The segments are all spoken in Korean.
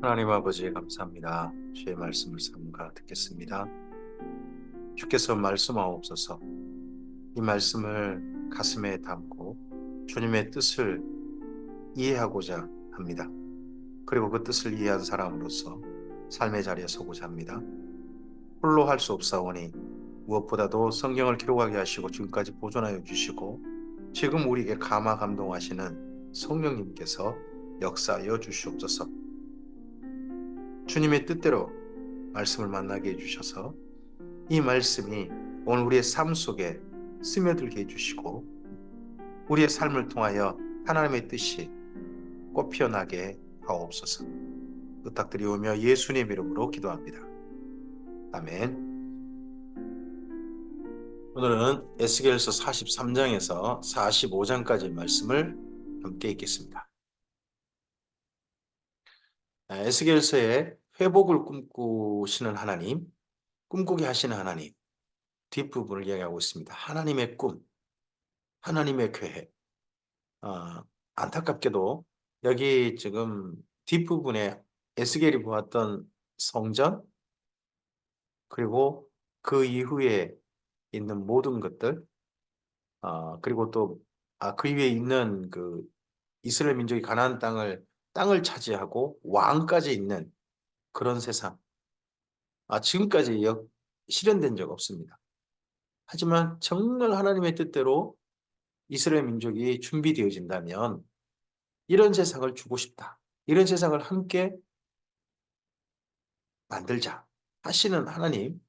하나님 아버지 감사합니다. 주의 말씀을 삼가 듣겠습니다. 주께서 말씀하옵소서. 이 말씀을 가슴에 담고 주님의 뜻을 이해하고자 합니다. 그리고 그 뜻을 이해한 사람으로서 삶의 자리에 서고자 합니다. 홀로 할 수 없사오니 무엇보다도 성경을 기록하게 하시고 지금까지 보존하여 주시고 지금 우리에게 감화 감동하시는 성령님께서 역사하여 주시옵소서. 주님의 뜻대로 말씀을 만나게 해주셔서 이 말씀이 오늘 우리의 삶 속에 스며들게 해주시고 우리의 삶을 통하여 하나님의 뜻이 꽃피어나게 하옵소서. 부탁드리오며 예수님 이름으로 기도합니다. 아멘. 오늘은 에스겔서 43장에서 45장까지 말씀을 함께 읽겠습니다. 에스겔서의 회복을 꿈꾸시는 하나님, 꿈꾸게 하시는 하나님, 뒷부분을 이야기하고 있습니다. 하나님의 꿈, 하나님의 계획. 안타깝게도 여기 지금 뒷부분에 에스겔이 보았던 성전, 그리고 그 이후에 있는 모든 것들, 그리고 또 그 이후에 있는 그 이스라엘 민족이 가나안 땅을 차지하고 왕까지 있는 그런 세상. 지금까지 실현된 적 없습니다. 하지만 정말 하나님의 뜻대로 이스라엘 민족이 준비되어진다면 이런 세상을 주고 싶다. 이런 세상을 함께 만들자 하시는 하나님,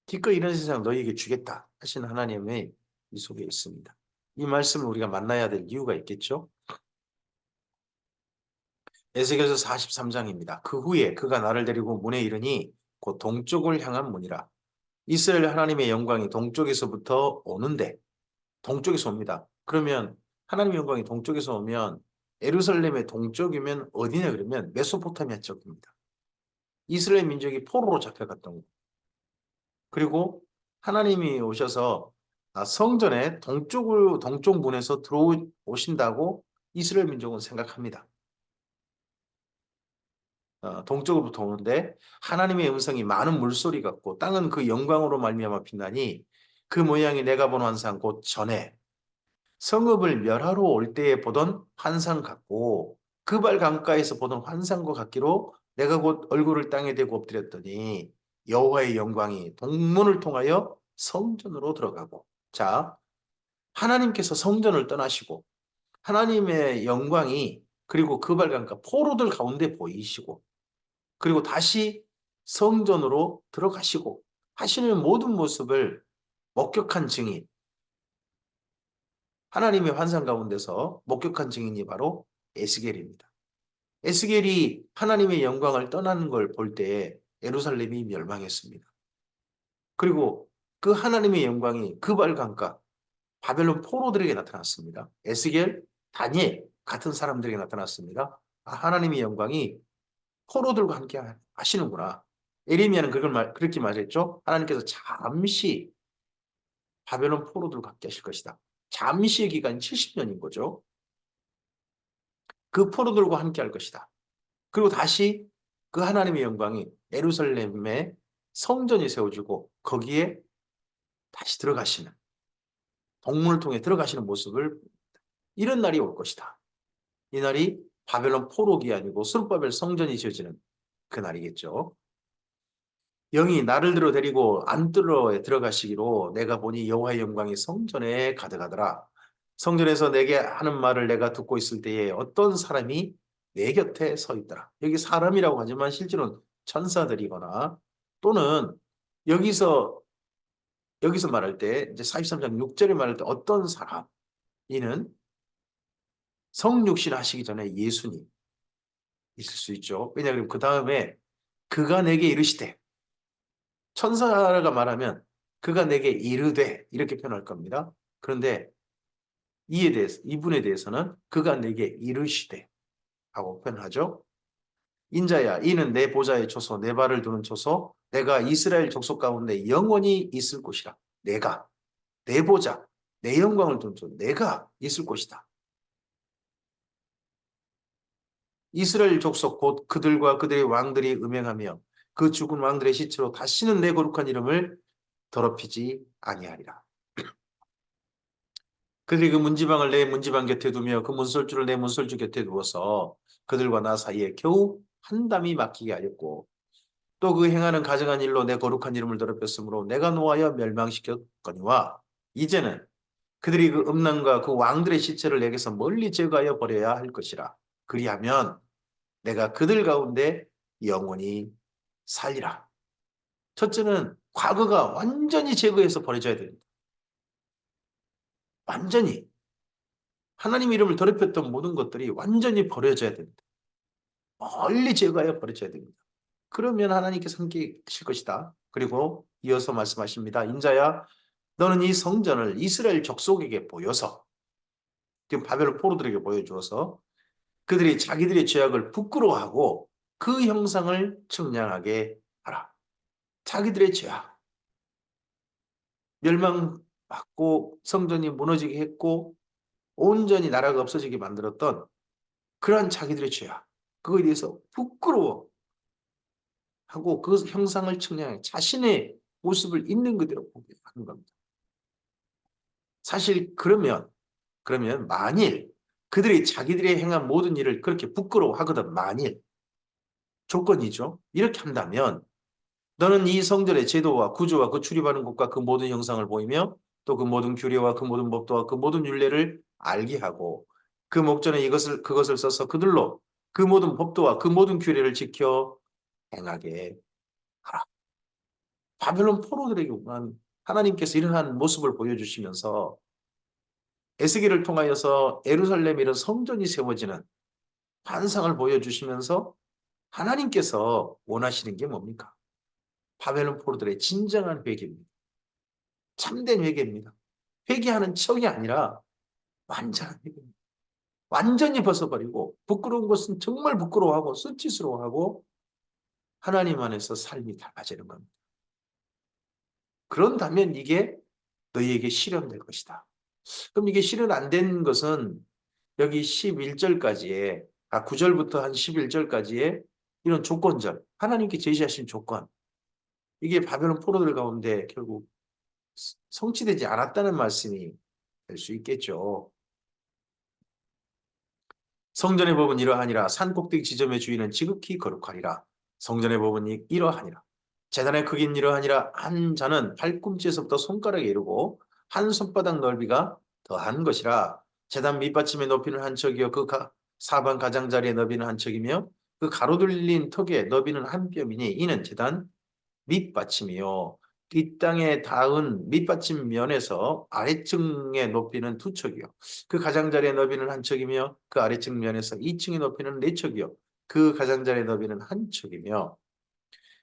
기꺼이 이런 세상 너희에게 주겠다 하시는 하나님의 이 속에 있습니다. 이 말씀을 우리가 만나야 될 이유가 있겠죠. 에스겔서 43장입니다. 그 후에 그가 나를 데리고 문에 이르니 곧 동쪽을 향한 문이라. 이스라엘 하나님의 영광이 동쪽에서부터 오는데, 동쪽에서 옵니다. 그러면 하나님의 영광이 동쪽에서 오면 예루살렘의 동쪽이면 어디냐 그러면 메소포타미아 쪽입니다. 이스라엘 민족이 포로로 잡혀갔던 거. 그리고 하나님이 오셔서 성전의 동쪽 문에서 들어오신다고 이스라엘 민족은 생각합니다. 동쪽으로부터 오는데 하나님의 음성이 많은 물소리 같고 땅은 그 영광으로 말미암아 빛나니 그 모양이 내가 본 환상 곧 전에 성읍을 멸하러 올 때에 보던 환상 같고 그발 강가에서 보던 환상과 같기로 내가 곧 얼굴을 땅에 대고 엎드렸더니 여호와의 영광이 동문을 통하여 성전으로 들어가고. 자, 하나님께서 성전을 떠나시고 하나님의 영광이 그리고 그발 강가 포로들 가운데 보이시고 그리고 다시 성전으로 들어가시고 하시는 모든 모습을 목격한 증인, 하나님의 환상 가운데서 목격한 증인이 바로 에스겔입니다. 에스겔이 하나님의 영광을 떠나는 걸 볼 때 예루살렘이 멸망했습니다. 그리고 그 하나님의 영광이 그발 강가 바벨론 포로들에게 나타났습니다. 에스겔, 다니엘 같은 사람들에게 나타났습니다. 하나님의 영광이 포로들과 함께 하시는구나. 에레미야는 그렇게 말했죠. 하나님께서 잠시 바벨론 포로들과 함께 하실 것이다. 잠시의 기간이 70년인 거죠. 그 포로들과 함께 할 것이다. 그리고 다시 그 하나님의 영광이 예루살렘의 성전이 세워지고 거기에 다시 들어가시는, 동문을 통해 들어가시는 모습을, 이런 날이 올 것이다. 이 날이 바벨론 포로기 아니고 스룹바벨 성전이 지어지는 그 날이겠죠. 영이 나를 들어 데리고 안뜰로에 들어가시기로 내가 보니 여호와의 영광이 성전에 가득하더라. 성전에서 내게 하는 말을 내가 듣고 있을 때에 어떤 사람이 내 곁에 서 있더라. 여기 사람이라고 하지만 실제로는 천사들이거나 또는 여기서 말할 때 이제 43장 6절에 말할 때 어떤 사람, 이는 성육신 하시기 전에 예수님 있을 수 있죠. 왜냐하면 그 다음에 그가 내게 이르시되, 천사가 말하면 그가 내게 이르되 이렇게 표현할 겁니다. 그런데 이분에 대해서는 그가 내게 이르시되 하고 표현하죠. 인자야, 이는 내 보좌의 초소, 내 발을 두는 초소, 내가 이스라엘 족속 가운데 영원히 있을 곳이라. 내가, 내 보좌, 내 영광을 두는 초소, 내가 있을 곳이다. 이스라엘 족속 곧 그들과 그들의 왕들이 음행하며 그 죽은 왕들의 시체로 다시는 내 거룩한 이름을 더럽히지 아니하리라. 그들이 그 문지방을 내 문지방 곁에 두며 그 문설주를 내 문설주 곁에 두어서 그들과 나 사이에 겨우 한 담이 막히게 하였고 또 그 행하는 가증한 일로 내 거룩한 이름을 더럽혔으므로 내가 노하여 멸망시켰거니와 이제는 그들이 그 음란과 그 왕들의 시체를 내게서 멀리 제거하여 버려야 할 것이라. 그리하면 내가 그들 가운데 영원히 살리라. 첫째는 과거가 완전히 제거해서 버려져야 됩니다. 완전히. 하나님 이름을 더럽혔던 모든 것들이 완전히 버려져야 됩니다. 멀리 제거하여 버려져야 됩니다. 그러면 하나님께서 함께 하실 것이다. 그리고 이어서 말씀하십니다. 인자야, 너는 이 성전을 이스라엘 족속에게 보여서, 지금 바벨론 포로들에게 보여주어서 그들이 자기들의 죄악을 부끄러워하고 그 형상을 측량하게 하라. 자기들의 죄악, 멸망받고 성전이 무너지게 했고 온전히 나라가 없어지게 만들었던 그러한 자기들의 죄악, 그거에 대해서 부끄러워하고 그 형상을 측량해 자신의 모습을 있는 그대로 보게 하는 겁니다. 사실 그러면 만일 그들이 자기들이 행한 모든 일을 그렇게 부끄러워하거든, 만일 조건이죠. 이렇게 한다면 너는 이 성전의 제도와 구조와 그 출입하는 곳과 그 모든 형상을 보이며 또 그 모든 규례와 그 모든 법도와 그 모든 율례를 알게 하고 그 목전에 그것을 써서 그들로 그 모든 법도와 그 모든 규례를 지켜 행하게 하라. 바벨론 포로들에게만 하나님께서 이러한 모습을 보여주시면서 에스겔을 통하여서 예루살렘 이런 성전이 세워지는 환상을 보여주시면서 하나님께서 원하시는 게 뭡니까? 바벨론 포로들의 진정한 회개입니다. 참된 회개입니다. 회개하는 척이 아니라 완전한 회개입니다. 완전히 벗어버리고 부끄러운 것은 정말 부끄러워하고 수치스러워하고 하나님 안에서 삶이 달라지는 겁니다. 그런다면 이게 너희에게 실현될 것이다. 그럼 이게 실현 안 된 것은 여기 11절까지의 9절부터 한 11절까지의 이런 조건절, 하나님께 제시하신 조건, 이게 바벨론 포로들 가운데 결국 성취되지 않았다는 말씀이 될 수 있겠죠. 성전의 법은 이러하니라. 산 꼭대기 지점의 주인은 지극히 거룩하리라. 성전의 법은 이러하니라. 제단의 크기는 이러하니라. 한 자는 발꿈치에서부터 손가락에 이르고 한 손바닥 넓이가 더한 것이라. 제단 밑받침의 높이는 한 척이요 그 사방 가장자리의 너비는 한 척이며 그 가로들린 턱의 너비는 한 뼘이니 이는 제단 밑받침이요 이 땅에 닿은 밑받침 면에서 아래층의 높이는 2척이요 그 가장자리의 너비는 한 척이며 그 아래층 면에서 2층의 높이는 4척이요 그 가장자리의 너비는 한 척이며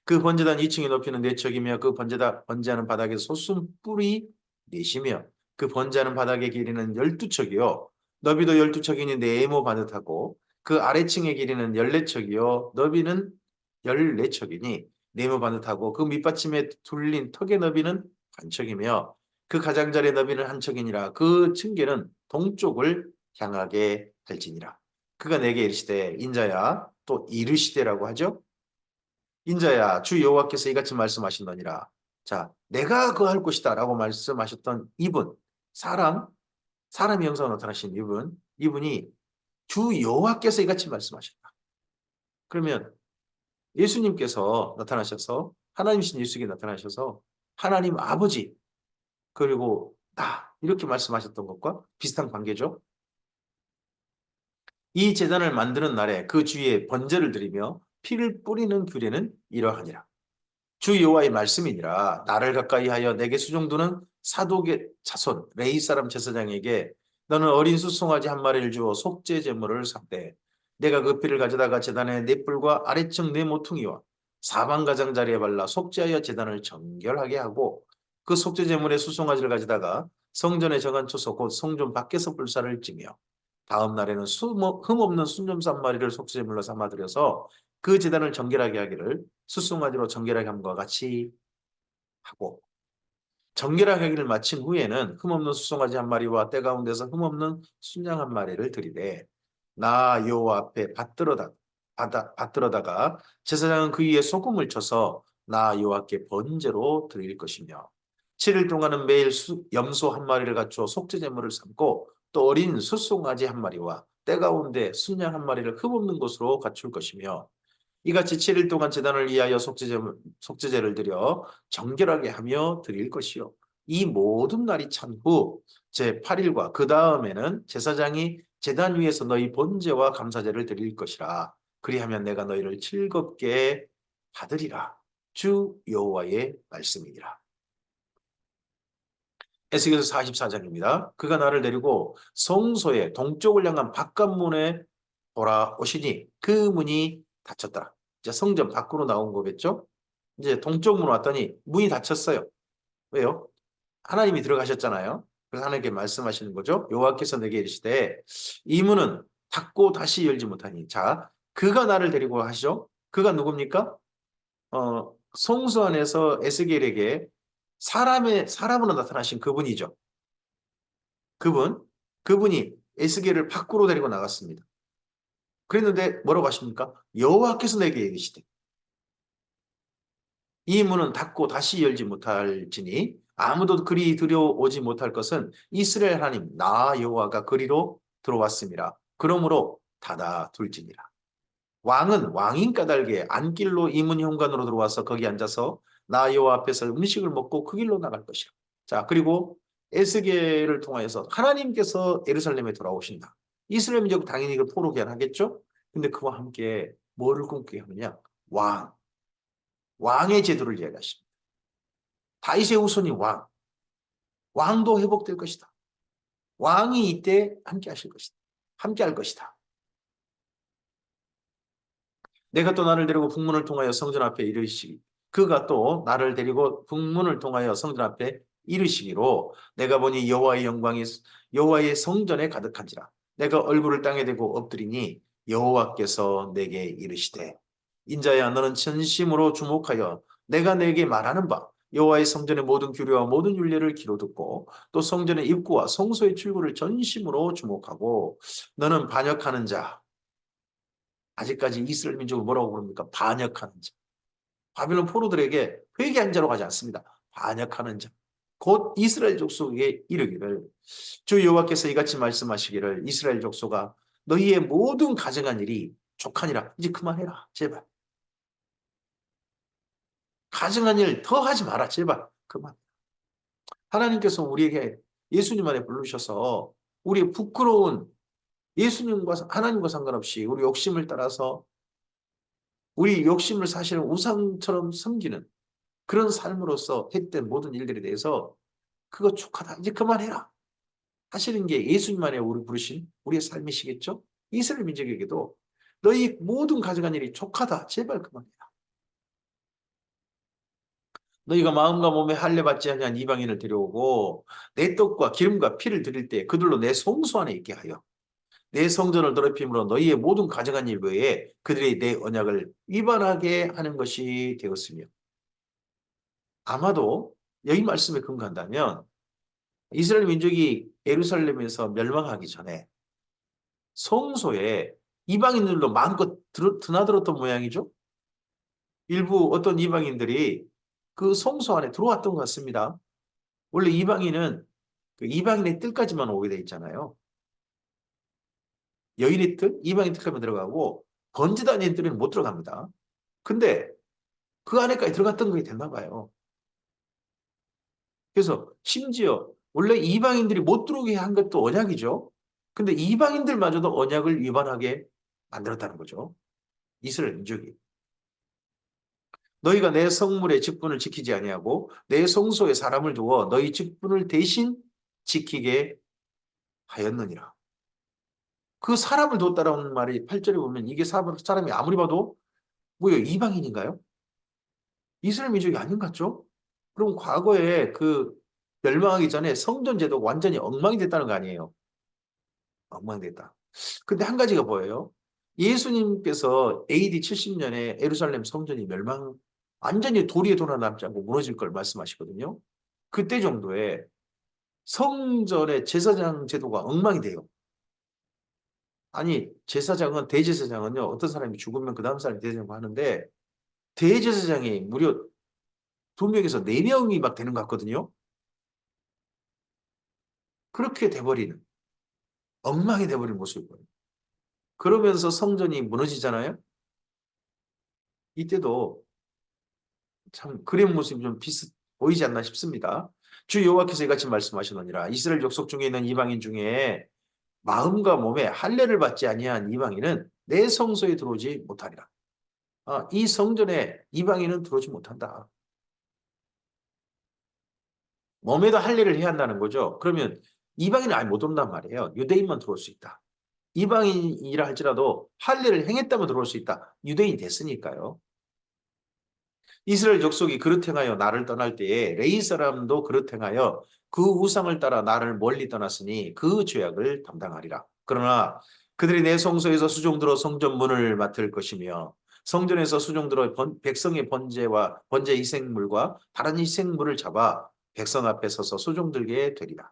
그 번제단 2층의 높이는 4척이며 그 번제하는 바닥에 소순뿔이 4이며 그 번제하는 바닥의 길이는 12척이요 너비도 12척이니 네모 반듯하고 그 아래층의 길이는 14척이요 너비는 14척이니 네모 반듯하고 그 밑받침에 둘린 턱의 너비는 한 척이며 그 가장자리의 너비는 한 척이니라 그 층계는 동쪽을 향하게 할지니라. 그가 내게 이르시되 인자야 또 이르시되라고 하죠. 인자야 주 여호와께서 이같이 말씀하신다니라. 자, 내가 그 할 것이다 라고 말씀하셨던 이분, 사람의 형상으로 나타나신 이분이 주 여호와께서 이같이 말씀하셨다. 그러면 예수님께서 나타나셔서 하나님이신 예수께 나타나셔서 하나님 아버지 그리고 나 이렇게 말씀하셨던 것과 비슷한 관계죠. 이 제단을 만드는 날에 그 주위에 번제를 드리며 피를 뿌리는 규례는 이러하니라. 주 여호와의 말씀이니라. 나를 가까이 하여 내게 수종두는 사독의 자손 레위 사람 제사장에게 너는 어린 수송아지 한 마리를 주어 속죄 제물을 삭대 내가 그 피를 가져다가 제단의 네 뿔과 아래층 네 모퉁이와 사방 가장자리에 발라 속죄하여 제단을 정결하게 하고 그 속죄 제물의 수송아지를 가져다가 성전의 정한 초소 곧 성전 밖에서 불사를 지며 다음 날에는 흠없는 순점사 한 마리를 속죄 제물로 삼아 드려서 그 제단을 정결하게 하기를 수송아지로 정결하게 함과 같이 하고 정결하게 하기를 마친 후에는 흠없는 수송아지 한 마리와 때 가운데서 흠없는 순양 한 마리를 드리되 나 여호와 앞에 받들어다 받들어다가 제사장은 그 위에 소금을 쳐서 나 여호와께 번제로 드릴 것이며 7일 동안은 매일 염소 한 마리를 갖추어 속죄 제물을 삼고 또 어린 숫송아지 한 마리와 때 가운데 순양 한 마리를 흠없는 것으로 갖출 것이며 이같이 7일 동안 제단을 위하여 속죄제를 드려 정결하게 하며 드릴 것이요. 이 모든 날이 찬 후 제8일과 그 다음에는 제사장이 제단 위에서 너희 번제와 감사제를 드릴 것이라. 그리하면 내가 너희를 즐겁게 받으리라. 주 여호와의 말씀이니라. 에스겔서 44장입니다. 그가 나를 데리고 성소의 동쪽을 향한 바깥문에 돌아오시니 그 문이 닫혔다. 이제 성전 밖으로 나온 거겠죠? 이제 동쪽 문 왔더니 문이 닫혔어요. 왜요? 하나님이 들어가셨잖아요. 그래서 하나님께 말씀하시는 거죠. 여호와께서 내게 이르시되 이 문은 닫고 다시 열지 못하니 자 그가 나를 데리고 하시죠. 그가 누굽니까? 성소 안에서 에스겔에게 사람으로 나타나신 그분이죠. 그분이 에스겔을 밖으로 데리고 나갔습니다. 그랬는데 뭐라고 하십니까? 여호와께서 내게 이르시되 이 문은 닫고 다시 열지 못할지니 아무도 그리 들여오지 못할 것은 이스라엘 하나님 나 여호와가 그리로 들어왔습니다. 그러므로 닫아 둘지니라. 왕은 왕인 까닭에 안길로 이 문 현관으로 들어와서 거기 앉아서 나 여호와 앞에서 음식을 먹고 그 길로 나갈 것이라. 자, 그리고 에스겔을 통하여서 하나님께서 예루살렘에 돌아오신다. 이스라엘 민족 당연히 이걸 포로기 하겠죠? 근데 그와 함께 뭐를 꿈꾸게 하느냐? 왕의 제도를 이야기하십니다. 다윗의 후손이 왕도 회복될 것이다. 왕이 이때 함께 하실 것이다. 함께 할 것이다. 내가 또 나를 데리고 북문을 통하여 성전 앞에 이르시기 그가 또 나를 데리고 북문을 통하여 성전 앞에 이르시기로 내가 보니 여호와의 영광이 여호와의 성전에 가득한지라 내가 얼굴을 땅에 대고 엎드리니 여호와께서 내게 이르시되 인자야 너는 진심으로 주목하여 내가 내게 말하는 바 여호와의 성전의 모든 규례와 모든 율례를 귀로 듣고 또 성전의 입구와 성소의 출구를 전심으로 주목하고 너는 반역하는 자 아직까지 이스라엘 민족을 뭐라고 부릅니까? 반역하는 자. 바빌론 포로들에게 회개한 자로 가지 않습니다. 반역하는 자. 곧 이스라엘 족속에게 이르기를 주 여호와께서 이같이 말씀하시기를 이스라엘 족속아 너희의 모든 가정한 일이 족하니라. 이제 그만해라. 제발. 가정한 일 더 하지 마라. 제발. 그만. 하나님께서 우리에게 예수님 안에 부르셔서 우리의 부끄러운 예수님과 하나님과 상관없이 우리 욕심을 따라서 우리 욕심을 사실은 우상처럼 섬기는 그런 삶으로서 했던 모든 일들에 대해서 그거 족하다. 이제 그만해라. 하시는 게 예수님 안에 우리 부르신 우리의 삶이시겠죠? 이스라엘 민족에게도 너희 모든 가져간 일이 족하다. 제발 그만해라. 너희가 마음과 몸에 할례 받지 아니한 이방인을 데려오고 내 떡과 기름과 피를 드릴 때 그들로 내 성소 안에 있게 하여 내 성전을 더럽힘으로 너희의 모든 가져간 일 외에 그들이 내 언약을 위반하게 하는 것이 되었으며 아마도 여기 말씀에 근거한다면 이스라엘 민족이 예루살렘에서 멸망하기 전에 성소에 이방인들도 마음껏 드나들었던 모양이죠. 일부 어떤 이방인들이 그 성소 안에 들어왔던 것 같습니다. 원래 이방인은 그 이방인의 뜰까지만 오게 돼 있잖아요. 여인의 뜰, 이방인 뜰까지만 들어가고 번제단의 뜰에는 못 들어갑니다. 근데 그 안에까지 들어갔던 게 됐나 봐요. 그래서 심지어 원래 이방인들이 못 들어오게 한 것도 언약이죠. 근데 이방인들마저도 언약을 위반하게 만들었다는 거죠. 이스라엘 민족이. 너희가 내 성물의 직분을 지키지 아니하고 내 성소에 사람을 두어 너희 직분을 대신 지키게 하였느니라. 그 사람을 뒀다라는 말이 8절에 보면 이게 사람이 아무리 봐도 뭐예요? 이방인인가요? 이스라엘 민족이 아닌 것 같죠? 그럼 과거에 그 멸망하기 전에 성전 제도가 완전히 엉망이 됐다는 거 아니에요? 엉망됐다. 근데 한 가지가 뭐예요? 예수님께서 AD 70년에 예루살렘 성전이 완전히 도리에 돌아남지 않고 무너질 걸 말씀하시거든요. 그때 정도에 성전의 제사장 제도가 엉망이 돼요. 아니 제사장은 대제사장은요 어떤 사람이 죽으면 그 다음 사람이 대제사장 하는데 대제사장이 무려 2명에서 4명이 막 되는 것 같거든요. 그렇게 돼버리는 엉망이 돼버리는 모습이 보여요. 그러면서 성전이 무너지잖아요. 이때도 참 그런 모습이 좀 비슷 보이지 않나 싶습니다. 주 여호와께서 이같이 말씀하시느니라. 이스라엘 족속 중에 있는 이방인 중에 마음과 몸에 할례를 받지 아니한 이방인은 내 성소에 들어오지 못하리라. 이 성전에 이방인은 들어오지 못한다. 몸에도 할례를 해야 한다는 거죠. 그러면 이방인은 아예 못 온단 말이에요. 유대인만 들어올 수 있다. 이방인이라 할지라도 할례를 행했다면 들어올 수 있다. 유대인이 됐으니까요. 이스라엘 족속이 그릇 행하여 나를 떠날 때에 레위 사람도 그릇 행하여 그 우상을 따라 나를 멀리 떠났으니 그 죄악을 담당하리라. 그러나 그들이 내 성소에서 수종들어 성전 문을 맡을 것이며 성전에서 수종들어 백성의 번제 희생물과 다른 희생물을 잡아 백성 앞에 서서 수종들게 되리라.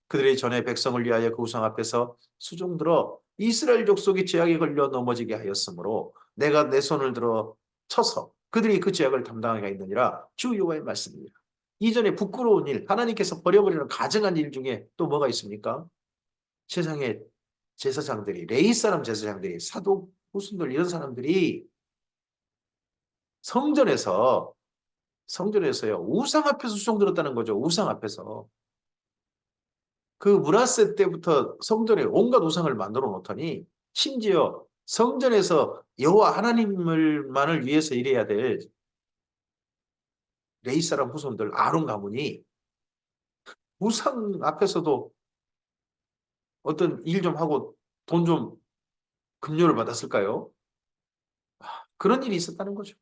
그들이 전에 백성을 위하여 그 우상 앞에서 수종들어 이스라엘 족속이 죄악에 걸려 넘어지게 하였으므로 내가 내 손을 들어 쳐서 그들이 그 죄악을 담당하게 하였느니라. 주 여호와의 말씀입니다. 이전에 부끄러운 일, 하나님께서 버려버리는 가증한 일 중에 또 뭐가 있습니까? 세상의 제사장들이, 레위 사람 제사장들이, 사도, 후순들 이런 사람들이 성전에서 성전에서요 우상 앞에서 수종 들었다는 거죠. 우상 앞에서. 그 문하세 때부터 성전에 온갖 우상을 만들어 놓더니 심지어 성전에서 여호와 하나님을만을 위해서 일해야 될 레위 사람 후손들 아론 가문이 우상 앞에서도 어떤 일 좀 하고 돈 좀 급료를 받았을까요? 그런 일이 있었다는 거죠.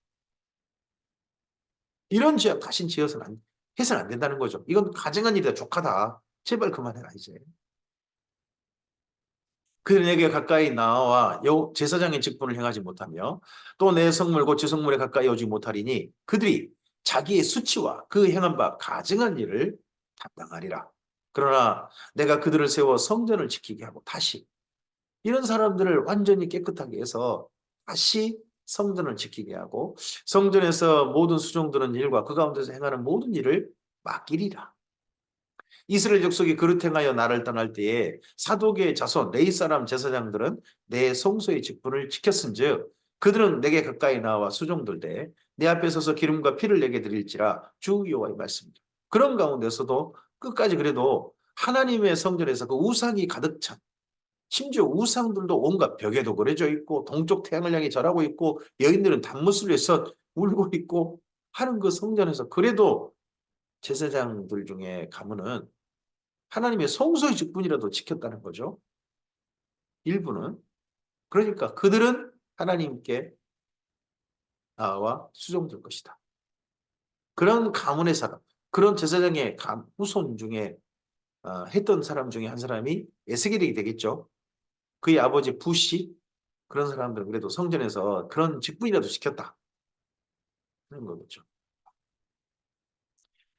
이런 죄악 다신 해서는 안 된다는 거죠. 이건 가증한 일이다, 족하다. 제발 그만해라 이제. 그들에게 가까이 나와 제사장의 직분을 행하지 못하며 또 내 성물 곧 제 성물에 가까이 오지 못하리니 그들이 자기의 수치와 그 행한 바 가증한 일을 담당하리라. 그러나 내가 그들을 세워 성전을 지키게 하고 다시 이런 사람들을 완전히 깨끗하게 해서 다시 성전을 지키게 하고 성전에서 모든 수종드는 일과 그 가운데서 행하는 모든 일을 맡기리라. 이스라엘 족속이 그릇 행하여 나를 떠날 때에 사독의 자손 레위 사람 제사장들은 내 성소의 직분을 지켰은즉 그들은 내게 가까이 나와 수종들되 내 앞에 서서 기름과 피를 내게 드릴지라 주 여호와의 말씀입니다. 그런 가운데서도 끝까지 그래도 하나님의 성전에서 그 우상이 가득 찬 심지어 우상들도 온갖 벽에도 그려져 있고 동쪽 태양을 향해 절하고 있고 여인들은 단무스를 해서 울고 있고 하는 그 성전에서 그래도 제사장들 중에 가문은 하나님의 성소의 직분이라도 지켰다는 거죠. 일부는. 그러니까 그들은 하나님께 나와 수종될 것이다. 그런 가문의 사람, 그런 제사장의 후손 중에 했던 사람 중에 한 사람이 에스겔이 되겠죠. 그의 아버지 붓이 그런 사람들은 그래도 성전에서 그런 직분이라도 지켰다. 그런 거겠죠.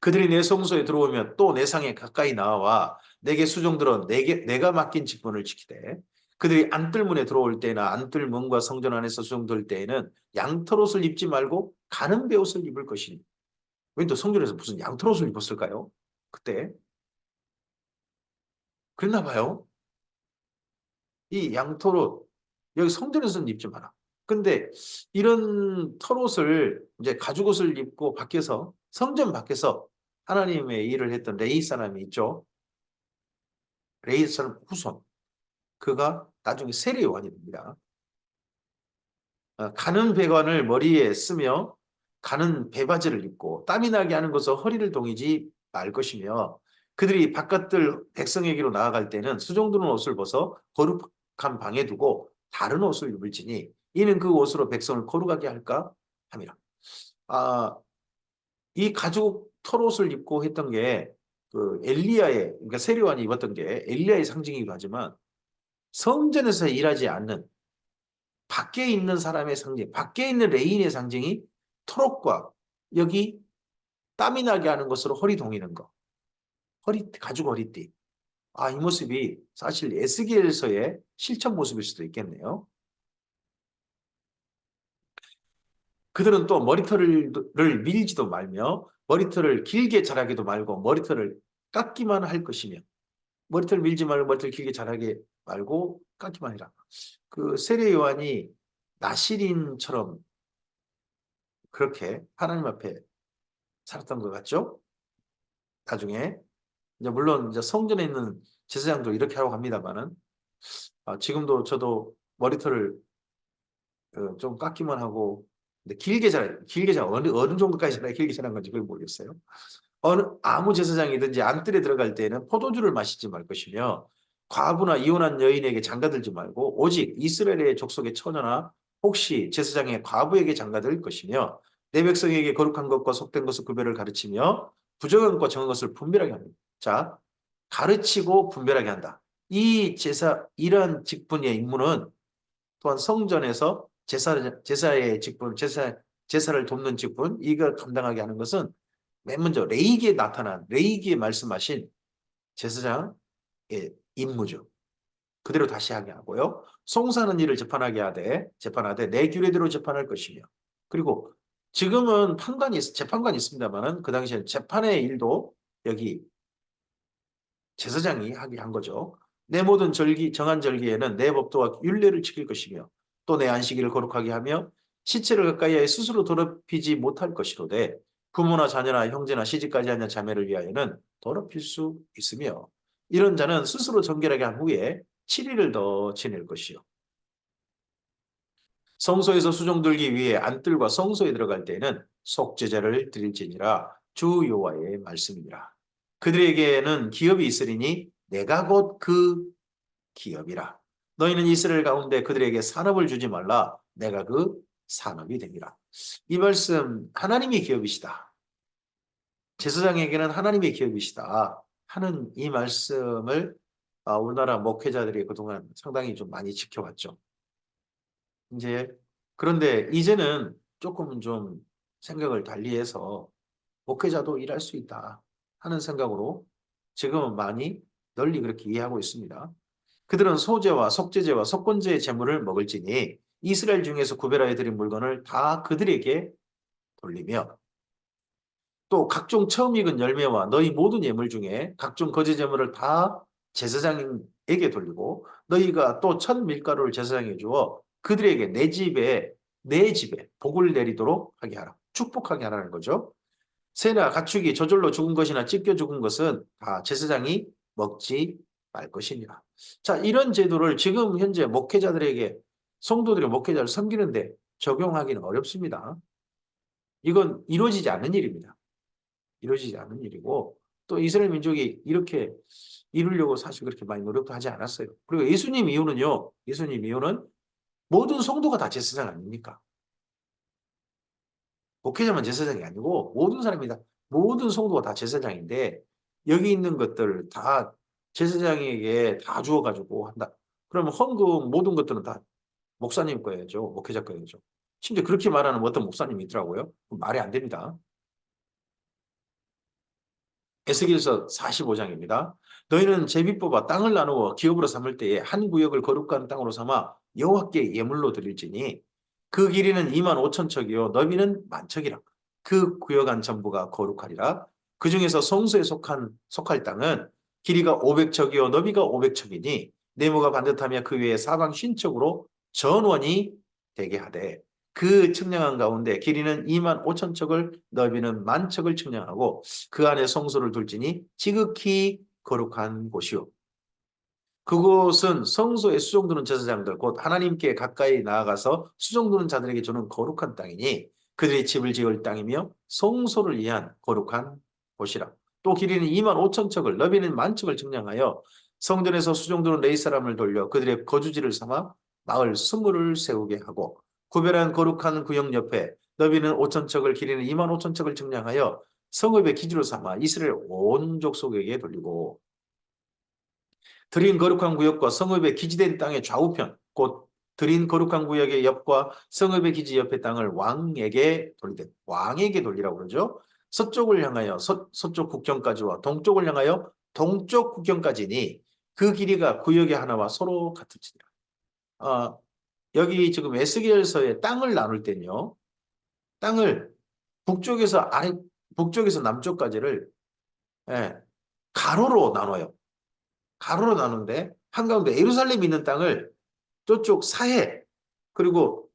그들이 내 성소에 들어오면 또 내 상에 가까이 나와 내게 수종들어 내가 맡긴 직분을 지키되 그들이 안뜰문에 들어올 때나 안뜰문과 성전 안에서 수종들 때에는 양털옷을 입지 말고 가는 베옷을 입을 것이니 왜 또 성전에서 무슨 양털옷을 입었을까요? 그때 그랬나 봐요. 이 양털옷 여기 성전에서는 입지 마라. 근데 이런 털옷을 이제 가죽옷을 입고 밖에서 성전 밖에서 하나님의 일을 했던 레위 사람이 있죠. 레위 사람 후손. 그가 나중에 세례요한이 됩니다. 가는 배관을 머리에 쓰며 가는 배바지를 입고 땀이 나게 하는 것을 허리를 동이지 말 것이며 그들이 바깥들 백성에게로 나아갈 때는 수종드는 옷을 벗어 거룩한 방에 두고 다른 옷을 입을지니 이는 그 옷으로 백성을 거룩하게 할까 함이라. 아, 이 가죽 털옷을 입고 했던 게 그 엘리야의 그러니까 세례요한이 입었던 게 엘리야의 상징이기도 하지만 성전에서 일하지 않는 밖에 있는 사람의 상징, 밖에 있는 레인의 상징이 트럭과 여기 땀이 나게 하는 것으로 허리 동이는 거. 가죽 허리띠. 이 모습이 사실 에스겔서의 실천 모습일 수도 있겠네요. 그들은 또 머리털을 밀지도 말며 머리털을 길게 자라기도 말고 머리털을 깎기만 할 것이며 머리털 밀지 말고 머리털 길게 자라게 말고 깎기만 해라. 그 세례 요한이 나시린처럼 그렇게 하나님 앞에 살았던 것 같죠? 나중에 이제 물론 이제 성전에 있는 제사장도 이렇게 하고 합니다만은 지금도 저도 머리털을 좀 깎기만 하고 근데 길게 자라 어느 정도까지 자라야 길게 자란 건지 그걸 모르겠어요. 아무 제사장이든지 안뜰에 들어갈 때에는 포도주를 마시지 말 것이며 과부나 이혼한 여인에게 장가들지 말고 오직 이스라엘의 족속의 처녀나 혹시 제사장의 과부에게 장가들 것이며 내 백성에게 거룩한 것과 속된 것을 구별을 가르치며 부정한 것과 정한 것을 분별하게 합니다. 자, 가르치고 분별하게 한다. 이러한 직분의 임무는 또한 성전에서 제사의 직분, 제사를 돕는 직분, 이걸 감당하게 하는 것은 맨 먼저 레이기에 말씀하신 제사장의 임무죠. 그대로 다시 하게 하고요. 송사하는 일을 재판하되 내 규례대로 재판할 것이며 그리고 지금은 재판관이 있습니다만은 그 당시에 재판의 일도 여기 제사장이 하게 한 거죠. 내 모든 정한 절기에는 내 법도와 율례를 지킬 것이며 또 내 안식일을 거룩하게 하며 시체를 가까이에 스스로 더럽히지 못할 것이로되 부모나 자녀나 형제나 시집까지 하냐 자매를 위하여는 더럽힐 수 있으며 이런 자는 스스로 정결하게 한 후에 7일을 더 지낼 것이요. 성소에서 수종 들기 위해 안뜰과 성소에 들어갈 때에는 속죄제를 드릴지니라 주 여호와의 말씀이니라. 그들에게는 기업이 있으리니 내가 곧 그 기업이라. 너희는 이스라엘 가운데 그들에게 산업을 주지 말라. 내가 그 산업이 됨이라. 이 말씀 하나님의 기업이시다. 제사장에게는 하나님의 기업이시다 하는 이 말씀을 우리나라 목회자들이 그동안 상당히 좀 많이 지켜왔죠. 이제 그런데 이제는 조금 좀 생각을 달리해서 목회자도 일할 수 있다 하는 생각으로 지금은 많이 널리 그렇게 이해하고 있습니다. 그들은 소제와 속죄제와 속건제의 제물을 먹을지니 이스라엘 중에서 구별하여 드린 물건을 다 그들에게 돌리며 또 각종 처음 익은 열매와 너희 모든 예물 중에 각종 거제 제물을 다 제사장에게 돌리고 너희가 또 첫 밀가루를 제사장에 주어 그들에게 내 집에 복을 내리도록 하게 하라. 축복하게 하라는 거죠. 새나 가축이 저절로 죽은 것이나 찢겨 죽은 것은 다 제사장이 먹지 말 것이니라. 자, 이런 제도를 지금 현재 성도들의 목회자를 섬기는데 적용하기는 어렵습니다. 이건 이루어지지 않는 일입니다. 이루어지지 않는 일이고 또 이스라엘 민족이 이렇게 이루려고 사실 그렇게 많이 노력도 하지 않았어요. 그리고 예수님 이유는 모든 성도가 다 제사장 아닙니까? 목회자만 제사장이 아니고 모든 사람이 다 모든 성도가 다 제사장인데 여기 있는 것들 다 제사장에게 다 주어가지고 한다. 그러면 헌금 모든 것들은 다 목사님 거야죠. 목회자 거야죠. 심지어 그렇게 말하는 어떤 목사님이 있더라고요. 말이 안 됩니다. 에스겔서 45장입니다. 너희는 제비 뽑아 땅을 나누어 기업으로 삼을 때에 한 구역을 거룩한 땅으로 삼아 여호와께 예물로 드릴지니 그 길이는 2만 5천 척이요 너비는 만 척이라. 그 구역 안 전부가 거룩하리라. 그 중에서 성소에 속할 땅은 길이가 500척이요 너비가 500척이니 네모가 반듯하며 그 위에 사방 쉰척으로 전원이 되게 하되 그 측량한 가운데 길이는 2만 5천 척을 너비는 만 척을 측량하고 그 안에 성소를 둘지니 지극히 거룩한 곳이요. 그곳은 성소에 수종드는 제사장들 곧 하나님께 가까이 나아가서 수종드는 자들에게 주는 거룩한 땅이니 그들이 집을 지을 땅이며 성소를 위한 거룩한 곳이라. 또 길이는 2만 5천 척을 너비는 만 척을 측량하여 성전에서 수종드는 레위 사람을 돌려 그들의 거주지를 삼아 마을 스물을 세우게 하고 구별한 거룩한 구역 옆에 너비는 5천 척을 길이는 2만 5천 척을 측량하여 성읍의 기지로 삼아 이스라엘 온 족속에게 돌리고 드린 거룩한 구역과 성읍의 기지된 땅의 좌우편 곧 드린 거룩한 구역의 옆과 성읍의 기지 옆의 땅을 왕에게 돌리라고 그러죠. 서쪽을 향하여 서쪽 국경까지와 동쪽을 향하여 동쪽 국경까지니 그 길이가 구역의 하나와 서로 같을지니라. 어, 여기 지금 에스겔서의 땅을 나눌 때는요. 땅을 북쪽에서 아래, 북쪽에서 남쪽까지를 예, 가로로 나눠요. 가로로 나누는데 한가운데 예루살렘이 있는 땅을 저쪽 사해 그리고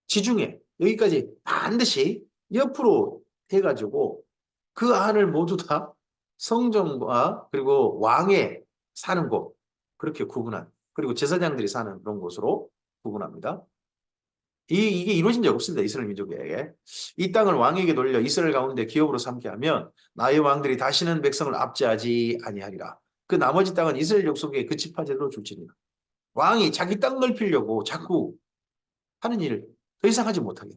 지중해 여기까지 반드시 옆으로 해가지고 그 안을 모두 다 성전과 그리고 왕의 사는 곳 그렇게 구분한 그리고 제사장들이 사는 그런 곳으로 구분합니다. 이게 이루어진 적 없습니다. 이스라엘 민족에게. 이 땅을 왕에게 돌려 이스라엘 가운데 기업으로 삼게 하면 나의 왕들이 다시는 백성을 압제하지 아니하리라. 그 나머지 땅은 이스라엘 족속에 그 지파제로 줄지니라. 왕이 자기 땅 넓히려고 자꾸 하는 일을 더 이상 하지 못하게.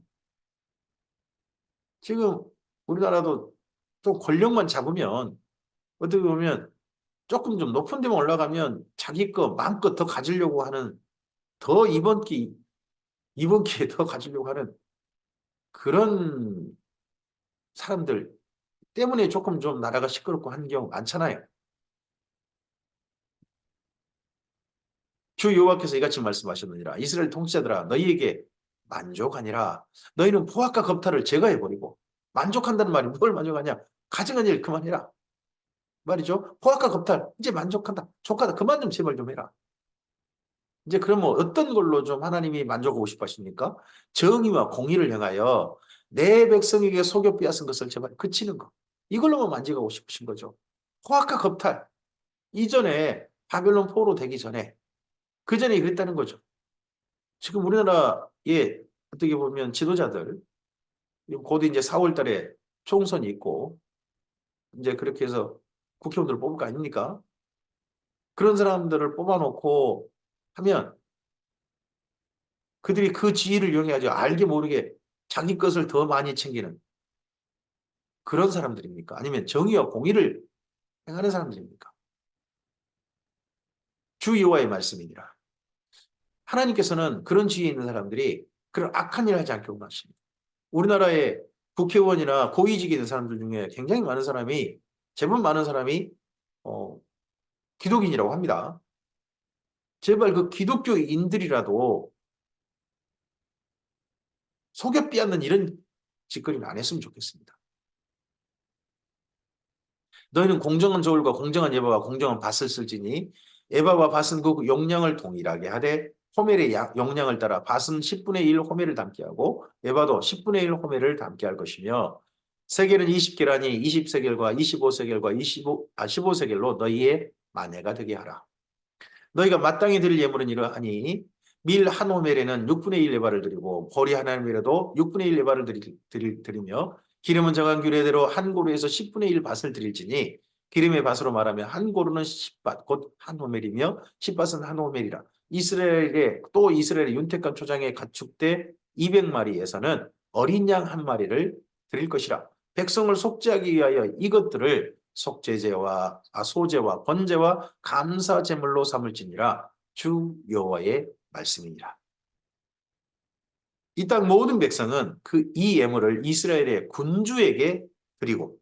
지금 우리나라도 좀 권력만 잡으면 어떻게 보면 조금 좀 높은 데만 올라가면 자기 거 마음껏 더 가지려고 하는 더 이번 기회에 더 가지려고 하는 그런 사람들 때문에 조금 좀 나라가 시끄럽고 하는 경우 많잖아요. 주 여호와께서 이같이 말씀하셨느니라. 이스라엘 통치자들아 너희에게 만족하니라. 너희는 포악과 겁탈을 제거해버리고 만족한다는 말이 뭘 만족하냐. 가증한 일 그만해라. 말이죠. 포악과 겁탈 이제 만족한다. 족하다. 그만 좀 제발 좀 해라. 이제 그러면 어떤 걸로 좀 하나님이 만족하고 싶어 하십니까? 정의와 공의를 향하여 내 백성에게 속여 빼앗은 것을 제발 그치는 거. 이걸로만 만족하고 싶으신 거죠. 포악과 겁탈. 이전에 바벨론 포로 되기 전에 그 전에 그랬다는 거죠. 지금 우리나라의 어떻게 보면 지도자들 곧 이제 4월 달에 총선이 있고 이제 그렇게 해서 국회의원들을 뽑을 거 아닙니까? 그런 사람들을 뽑아놓고 하면 그들이 그 지위를 이용해가지고 알게 모르게 자기 것을 더 많이 챙기는 그런 사람들입니까? 아니면 정의와 공의를 행하는 사람들입니까? 주 여호와의 말씀이니라. 하나님께서는 그런 지위에 있는 사람들이 그런 악한 일을 하지 않게 원하십니다. 우리나라의 국회의원이나 고위직에 있는 사람들 중에 굉장히 많은 사람이 제법 많은 사람이 어, 기독인이라고 합니다. 제발 그 기독교인들이라도 속여 빼앗는 이런 짓거리는 안 했으면 좋겠습니다. 너희는 공정한 저울과 공정한 예바와 공정한 밭을 쓸지니 예바와 밭은 그 용량을 동일하게 하되 호멜의 용량을 따라 밭은 10분의 1 호멜을 담게 하고 예바도 10분의 1 호멜을 담게 할 것이며 세겔은 20계라니 20세겔과 25세겔과 15세겔로 너희의 만회가 되게 하라. 너희가 마땅히 드릴 예물은 이러하니 밀 한 호멜에는 6분의 1 예바를 드리고 보리 한 호멜에도 6분의 1 예바를 드리며 기름은 정한 규례대로 한 고루에서 10분의 1 밭을 드릴지니 기름의 밭으로 말하면 한 고루는 10밭 곧 한 호멜이며 10밭은 한 호멜이라. 이스라엘의 윤택한 초장에 가축대 200마리에서는 어린 양 한 마리를 드릴 것이라. 백성을 속죄하기 위하여 이것들을 소제와 번제와 감사 제물로 삼을지니라. 주 여호와의 말씀이니라. 이 땅 모든 백성은 이 예물을 이스라엘의 군주에게 드리고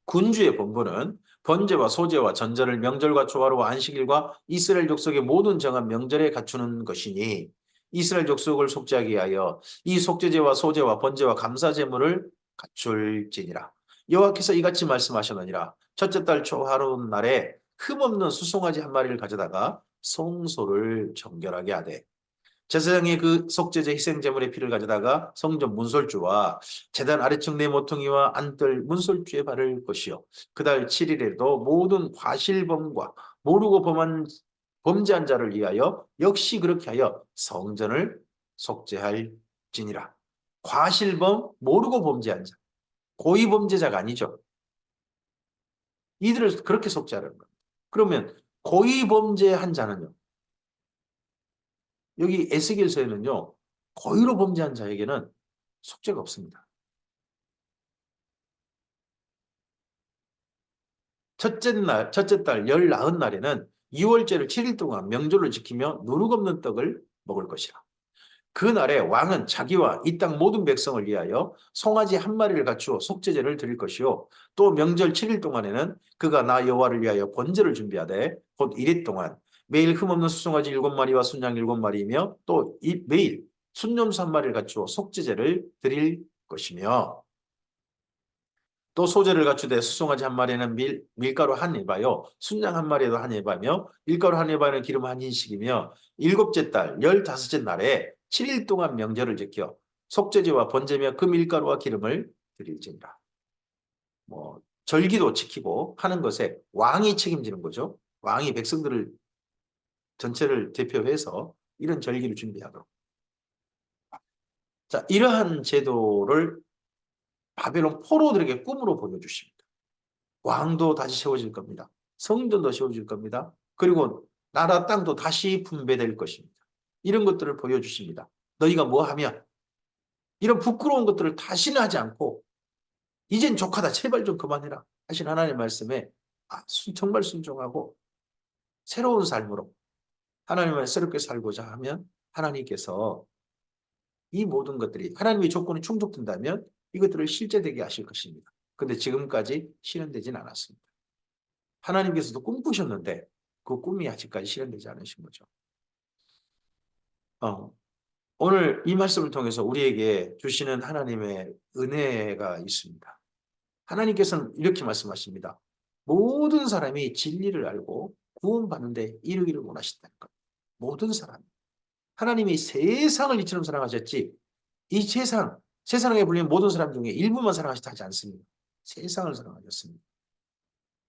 군주의 본분은 번제와 소제와 전제를 명절과 조화로와 안식일과 이스라엘 족속의 모든 정한 명절에 갖추는 것이니 이스라엘 족속을 속죄하기 위하여 이 속죄제와 소제와 번제와 감사 제물을 갖출지니라. 여호와께서 이같이 말씀하셨느니라. 첫째 달 초하루 날에 흠없는 수송아지 한 마리를 가져다가 성소를 정결하게 하되 제사장이 그 속죄제 희생제물의 피를 가져다가 성전 문설주와 제단 아래층 네 모퉁이와 안뜰 문설주에 바를 것이요. 그달 7일에도 모든 과실범과 모르고 범죄한 자를 위하여 역시 그렇게 하여 성전을 속죄할지니라. 과실범, 모르고 범죄한 자, 고의범죄자가 아니죠. 이들을 그렇게 속죄하라는 겁니다. 그러면 고의범죄한 자는요. 여기 에스겔서에는요. 고의로 범죄한 자에게는 속죄가 없습니다. 첫째 달 19날에는 6월절을 7일 동안 명절을 지키며 누룩 없는 떡을 먹을 것이라. 그날에 왕은 자기와 이 땅 모든 백성을 위하여 송아지 한 마리를 갖추어 속죄제를 드릴 것이요 또 명절 7일 동안에는 그가 나 여호와를 위하여 번제를 준비하되 곧 1일 동안 매일 흠없는 수송아지 7마리와 순양 7마리이며 또 매일 순념수 한 마리를 갖추어 속죄제를 드릴 것이며 또 소재를 갖추되 수송아지 한 마리는 밀가루 한 에바요 순양 한 마리에도 한 에바며 밀가루 한 에바는 기름 한 hin씩이며 일곱째 달 15째 날에 7일 동안 명절을 지켜 속죄제와 번제며 그 밀가루와 기름을 드릴지니라. 뭐 절기도 지키고 하는 것에 왕이 책임지는 거죠. 왕이 백성들을 전체를 대표해서 이런 절기를 준비하도록. 자, 이러한 제도를 바벨론 포로들에게 꿈으로 보여주십니다. 왕도 다시 세워질 겁니다. 성전도 세워질 겁니다. 그리고 나라 땅도 다시 분배될 것입니다. 이런 것들을 보여주십니다. 너희가 뭐 하면 이런 부끄러운 것들을 다시는 하지 않고 이젠 족하다 제발 좀 그만해라 하신 하나님의 말씀에 정말 순종하고 새로운 삶으로 하나님을 새롭게 살고자 하면 하나님께서 이 모든 것들이 하나님의 조건이 충족된다면 이것들을 실제되게 하실 것입니다. 그런데 지금까지 실현되진 않았습니다. 하나님께서도 꿈꾸셨는데 그 꿈이 아직까지 실현되지 않으신 거죠. 오늘 이 말씀을 통해서 우리에게 주시는 하나님의 은혜가 있습니다. 하나님께서는 이렇게 말씀하십니다. 모든 사람이 진리를 알고 구원받는 데 이르기를 원하신다는 것. 모든 사람. 하나님이 세상을 이처럼 사랑하셨지 이 세상에 불리는 모든 사람 중에 일부만 사랑하시다 하지 않습니다. 세상을 사랑하셨습니다.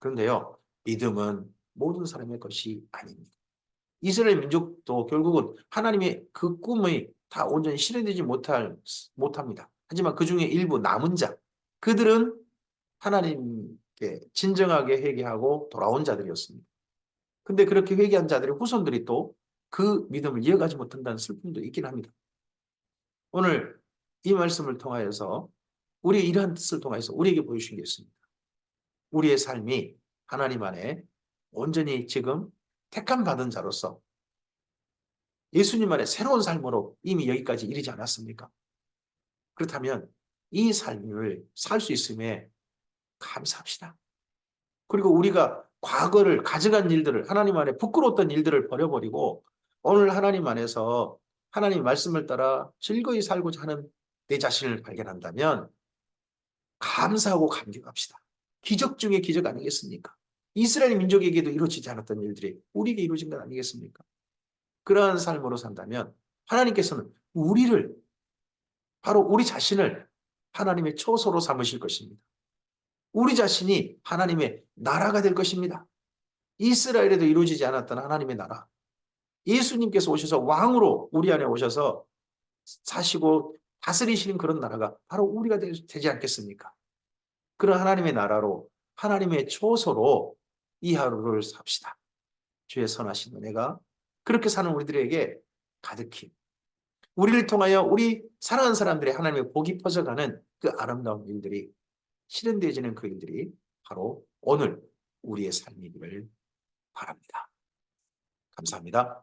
그런데요. 믿음은 모든 사람의 것이 아닙니다. 이스라엘 민족도 결국은 하나님의 그 꿈이 다 온전히 실현되지 못합니다. 하지만 그 중에 일부 남은 자, 그들은 하나님께 진정하게 회개하고 돌아온 자들이었습니다. 근데 그렇게 회개한 자들의 후손들이 또 그 믿음을 이어가지 못한다는 슬픔도 있긴 합니다. 오늘 이 말씀을 통하여서 우리 이러한 뜻을 통해서 우리에게 보여주신 게 있습니다. 우리의 삶이 하나님 안에 온전히 지금 택함 받은 자로서 예수님 안에 새로운 삶으로 이미 여기까지 이르지 않았습니까? 그렇다면 이 삶을 살 수 있음에 감사합시다. 그리고 우리가 과거를 가져간 일들을 하나님 안에 부끄러웠던 일들을 버려버리고 오늘 하나님 안에서 하나님 말씀을 따라 즐거이 살고자 하는 내 자신을 발견한다면 감사하고 감격합시다. 기적 중에 기적 아니겠습니까? 이스라엘 민족에게도 이루어지지 않았던 일들이 우리에게 이루어진 것 아니겠습니까? 그러한 삶으로 산다면 하나님께서는 바로 우리 자신을 하나님의 초소로 삼으실 것입니다. 우리 자신이 하나님의 나라가 될 것입니다. 이스라엘에도 이루어지지 않았던 하나님의 나라. 예수님께서 오셔서 왕으로 우리 안에 오셔서 사시고 다스리시는 그런 나라가 바로 우리가 되지 않겠습니까? 그런 하나님의 나라로 하나님의 초소로 이 하루를 삽시다. 주의 선하신 은혜가 그렇게 사는 우리들에게 가득히 우리를 통하여 우리 사랑하는 사람들의 하나님의 복이 퍼져가는 그 아름다운 일들이 실현되어지는 그 일들이 바로 오늘 우리의 삶이기를 바랍니다. 감사합니다.